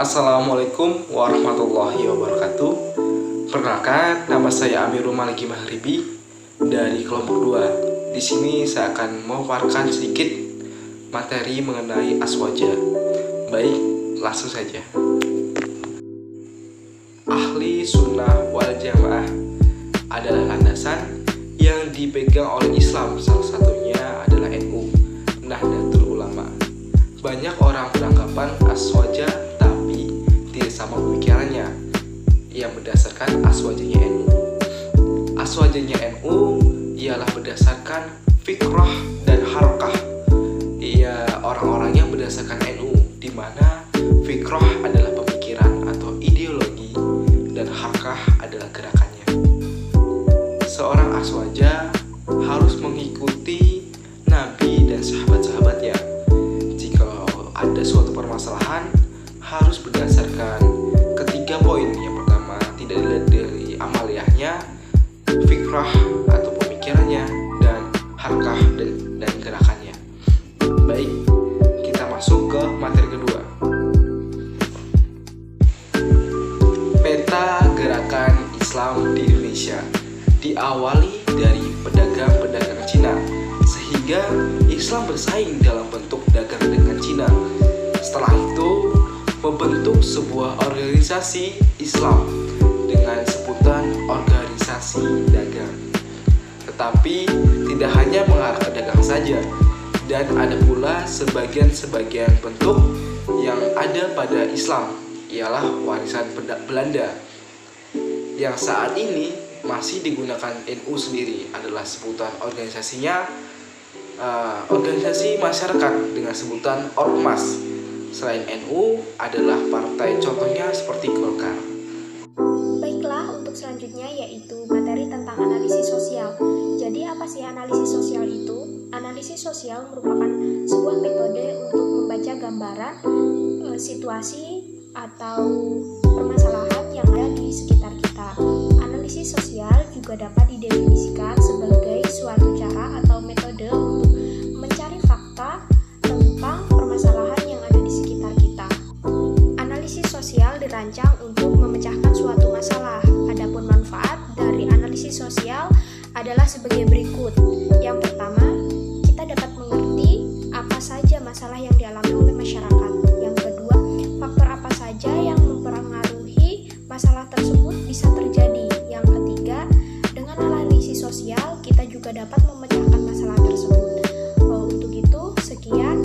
Assalamualaikum warahmatullahi wabarakatuh. Perkenalkan, nama saya Amirul Maliki Mahribi dari kelompok 2. Di sini saya akan memaparkan sedikit materi mengenai aswaja. Baik, langsung saja. Ahli sunnah wal jamaah adalah landasan yang dipegang oleh Islam, salah satunya adalah NU, Nahdlatul Ulama. Banyak orang beranggapan aswaja tapi tidak sama pemikirannya yang berdasarkan aswajanya NU. Aswajanya NU ialah berdasarkan fikrah dan harkah. Ia orang-orang yang berdasarkan NU, di mana fikrah adalah pemikiran atau ideologi dan harkah adalah gerakannya. Seorang aswaja harus mengikuti Nabi dan sahabat-sahabatnya. Jika ada suatu permasalahan, harus berdasarkan ketiga poin. Yang pertama, tidak dilihat dari amaliyahnya, fikrah atau pemikirannya, dan harkah dan gerakannya. Baik, kita masuk ke materi kedua. Peta gerakan Islam di Indonesia diawali dari pedagang-pedagang Cina, sehingga Islam bersaing dalam bentuk dagang dengan Cina. Setelah itu membentuk sebuah organisasi Islam dengan sebutan organisasi dagang. Tetapi tidak hanya mengarah ke dagang saja, dan ada pula sebagian bentuk yang ada pada Islam, ialah warisan Belanda yang saat ini masih digunakan NU sendiri. Adalah sebutan organisasinya organisasi masyarakat dengan sebutan Ormas. Selain NU adalah partai contohnya seperti Golkar. Baiklah, untuk selanjutnya yaitu materi tentang analisis sosial. Jadi apa sih analisis sosial itu? Analisis sosial merupakan sebuah metode untuk membaca gambaran situasi atau permasalahan yang ada di sekitar kita. Analisis sosial juga dapat didefinisikan sebagai suatu cara atau metode untuk mencari fakta tentang permasalahan yang ada di sekitar kita. Analisis sosial dirancang untuk memecahkan suatu masalah. Adapun manfaat dari analisis sosial adalah sebagai berikut. Yang pertama, kita dapat mengerti apa saja masalah yang dialami oleh masyarakat. Yang kedua, faktor apa saja yang mempengaruhi masalah tersebut bisa terjadi. Yang ketiga, dengan analisis sosial kita juga dapat memecahkan masalah tersebut. Untuk itu, sekian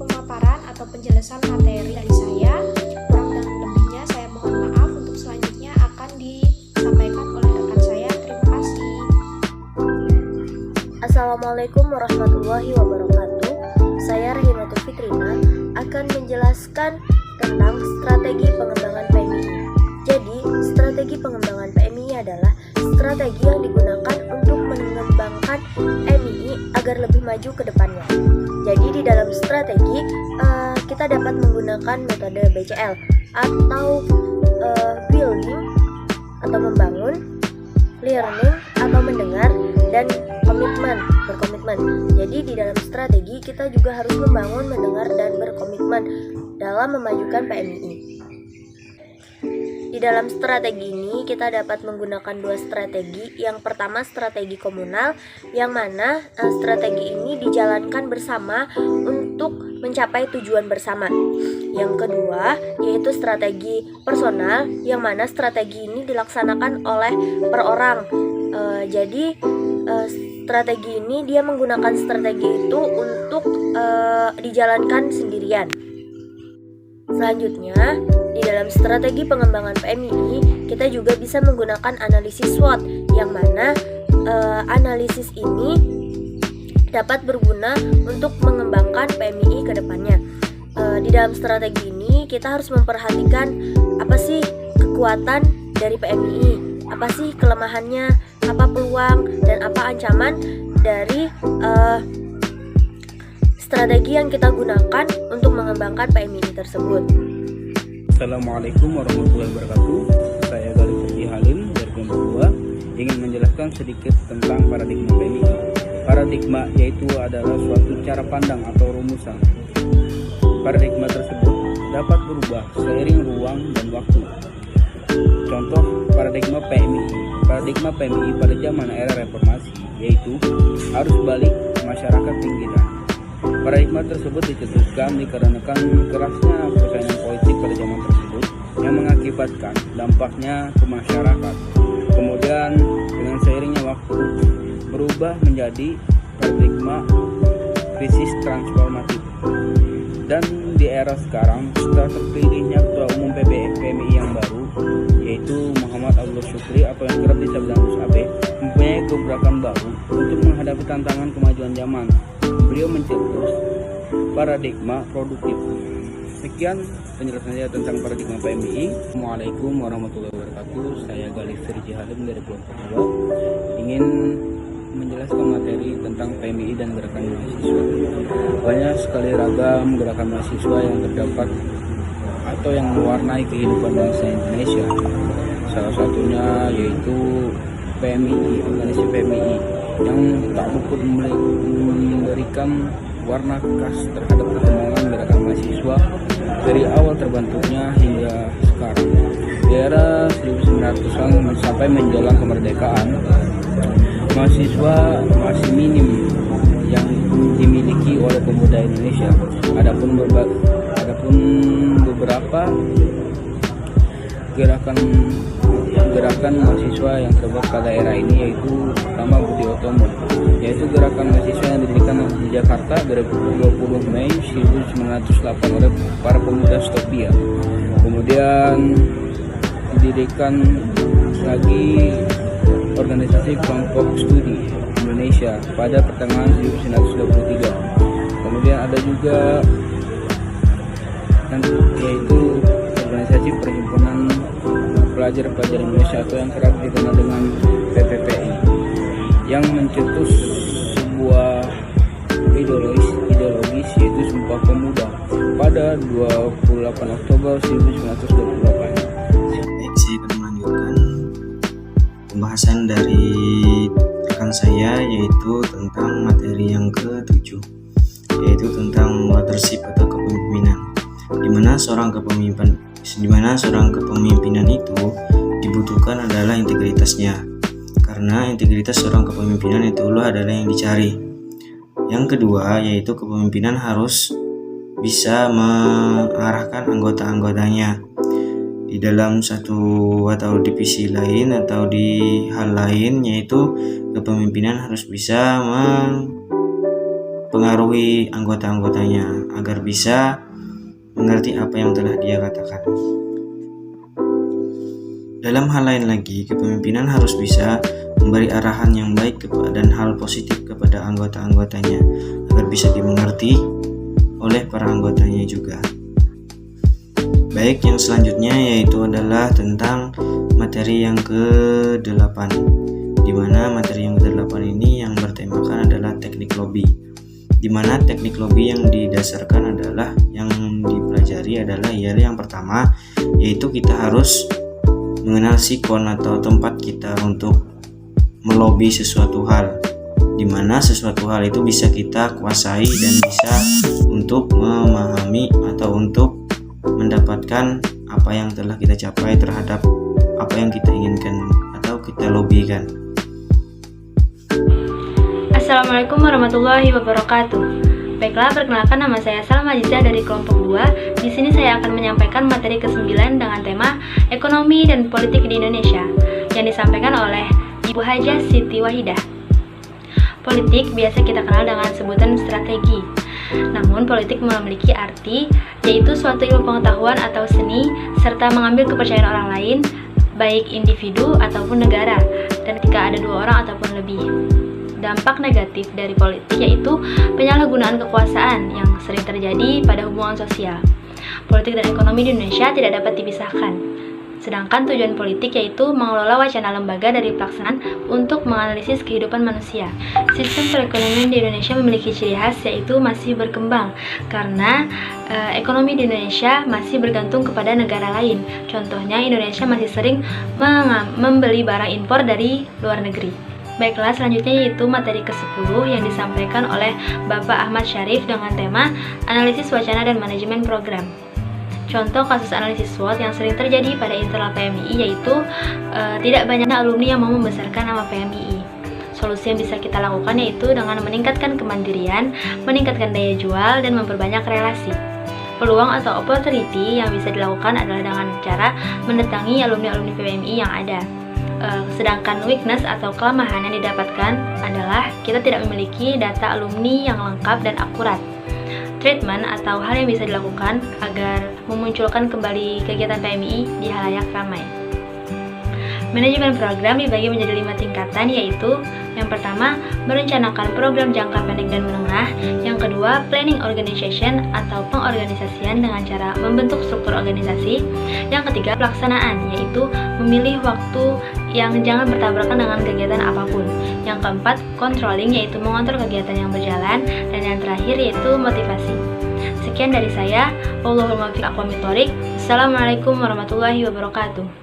pemaparan atau penjelasan materi dari saya. Kurang dan lebihnya saya mohon maaf. Untuk selanjutnya akan disampaikan oleh rekan saya. Terima kasih. Assalamualaikum warahmatullahi wabarakatuh. Saya Rahimatul Fitrina akan menjelaskan tentang strategi pengembangan PMI. Jadi, strategi pengembangan PMI adalah strategi yang digunakan untuk mengembangkan PMI agar lebih maju ke depannya. Jadi, di dalam strategi kita dapat menggunakan metode BCL atau building atau membangun, learning atau mendengar, dan berkomitmen. Jadi di dalam strategi kita juga harus membangun, mendengar, dan berkomitmen dalam memajukan PMI. Di dalam strategi ini kita dapat menggunakan dua strategi. Yang pertama strategi komunal, yang mana strategi ini dijalankan bersama untuk mencapai tujuan bersama. Yang kedua yaitu strategi personal, yang mana strategi ini dilaksanakan oleh per orang. Jadi strategi ini dia menggunakan strategi itu untuk dijalankan sendirian. Selanjutnya, di dalam strategi pengembangan PMI kita juga bisa menggunakan analisis SWOT, yang mana analisis ini dapat berguna untuk mengembangkan PMI ke depannya. Di dalam strategi ini kita harus memperhatikan apa sih kekuatan dari PMI, apa sih kelemahannya, apa peluang dan apa ancaman dari strategi yang kita gunakan untuk mengembangkan PMI tersebut. Assalamualaikum warahmatullahi wabarakatuh. Saya Galih Ferdi Halim dari kelompok 2 ingin menjelaskan sedikit tentang paradigma PMI. Paradigma yaitu adalah suatu cara pandang atau rumusan. Paradigma tersebut dapat berubah seiring ruang dan waktu. Contoh paradigma PMI. Paradigma PMI pada zaman era reformasi yaitu arus balik masyarakat pinggiran. Paradigma tersebut dicetuskan dikarenakan kerasnya persaingan politik pada zaman tersebut yang mengakibatkan dampaknya ke masyarakat. Kemudian dengan seiringnya waktu berubah menjadi paradigma krisis transformatif. Dan di era sekarang setelah terpilihnya Ketua Umum PMI yang baru yaitu Muhammad Abdullah Syukri atau yang kerap disebut Gus Abe mempunyai gebrakan baru untuk menghadapi tantangan kemajuan zaman. Beliau mencetus paradigma produktif. Sekian penjelasan saya tentang paradigma PMI. Assalamualaikum warahmatullahi wabarakatuh. Saya Galih Serji Halim dari kelompok 2 ingin menjelaskan materi tentang PMI dan gerakan mahasiswa. Banyak sekali ragam gerakan mahasiswa yang terdapat atau yang mewarnai kehidupan bangsa Indonesia. Salah satunya yaitu PMI, organisasi PMI yang tak luput memberikan warna khas terhadap perkembangan gerakan mahasiswa dari awal terbentuknya hingga sekarang. Di era 1900-an sampai menjelang kemerdekaan, mahasiswa masih minim yang dimiliki oleh pemuda Indonesia. Adapun beberapa gerakan mahasiswa yang terbuat pada era ini yaitu pertama Budi Utomo, yaitu gerakan mahasiswa yang didirikan di Jakarta pada 20 Mei 1908 oleh para pemuda Stopia. Kemudian didirikan lagi organisasi kelompok studi Indonesia pada pertengahan 1923. Kemudian ada juga yaitu organisasi perhimpunan pelajar-pelajar Indonesia atau yang kerap dikenal dengan PPPI yang mencetus sebuah ideologis yaitu Sumpah Pemuda pada 28 Oktober 1928. Baik, saya akan melanjutkan pembahasan dari rekan saya yaitu tentang materi yang ke-7 yaitu tentang leadership atau kepemimpinan, di mana seorang kepemimpinan itu dibutuhkan adalah integritasnya, karena integritas seorang kepemimpinan itulah adalah yang dicari. Yang kedua yaitu kepemimpinan harus bisa mengarahkan anggota-anggotanya di dalam satu atau divisi lain atau di hal lain, yaitu kepemimpinan harus bisa mempengaruhi anggota-anggotanya agar bisa mengerti apa yang telah dia katakan. Dalam hal lain lagi, kepemimpinan harus bisa memberi arahan yang baik dan hal positif kepada anggota-anggotanya agar bisa dimengerti oleh para anggotanya juga. Baik, yang selanjutnya yaitu adalah tentang materi yang ke-8, di mana materi yang ke-8 ini yang bertemakan adalah teknik lobby, di mana teknik lobby yang didasarkan adalah yang dipelajari adalah yang pertama yaitu kita harus mengenal sikon atau tempat kita untuk melobi sesuatu hal, di mana sesuatu hal itu bisa kita kuasai dan bisa untuk memahami atau untuk mendapatkan apa yang telah kita capai terhadap apa yang kita inginkan atau kita lobikan. Assalamualaikum warahmatullahi wabarakatuh. Baiklah, perkenalkan nama saya Salma Jiza dari kelompok 2. Di sini saya akan menyampaikan materi ke-9 dengan tema Ekonomi dan Politik di Indonesia yang disampaikan oleh Ibu Hajah Siti Wahidah. Politik biasa kita kenal dengan sebutan strategi. Namun politik memiliki arti yaitu suatu ilmu pengetahuan atau seni serta mengambil kepercayaan orang lain, baik individu ataupun negara, dan ketika ada 2 orang ataupun lebih. Dampak negatif dari politik yaitu penyalahgunaan kekuasaan yang sering terjadi pada hubungan sosial. Politik dan ekonomi di Indonesia tidak dapat dipisahkan. Sedangkan tujuan politik yaitu mengelola wacana lembaga dari pelaksanaan untuk menganalisis kehidupan manusia. Sistem perekonomian di Indonesia memiliki ciri khas yaitu masih berkembang karena ekonomi di Indonesia masih bergantung kepada negara lain. Contohnya Indonesia masih sering membeli barang impor dari luar negeri. Baiklah, selanjutnya yaitu materi ke-10 yang disampaikan oleh Bapak Ahmad Syarif dengan tema Analisis Wacana dan Manajemen Program. Contoh kasus analisis SWOT yang sering terjadi pada internal PMII yaitu tidak banyaknya alumni yang mau membesarkan nama PMII. Solusi yang bisa kita lakukan yaitu dengan meningkatkan kemandirian, meningkatkan daya jual, dan memperbanyak relasi. Peluang atau opportunity yang bisa dilakukan adalah dengan cara mendatangi alumni-alumni PMII yang ada. Sedangkan weakness atau kelemahan yang didapatkan adalah kita tidak memiliki data alumni yang lengkap dan akurat. Treatment atau hal yang bisa dilakukan agar memunculkan kembali kegiatan PMII di halayak ramai. Manajemen program dibagi menjadi 5 tingkatan, yaitu yang pertama, merencanakan program jangka pendek dan menengah. Yang kedua, planning organization atau pengorganisasian dengan cara membentuk struktur organisasi. Yang ketiga, pelaksanaan, yaitu memilih waktu yang jangan bertabrakan dengan kegiatan apapun. Yang keempat, controlling, yaitu mengontrol kegiatan yang berjalan. Dan yang terakhir yaitu motivasi. Sekian dari saya. Wallahul muwaffiq aqwamit thoriq. Assalamualaikum warahmatullahi wabarakatuh.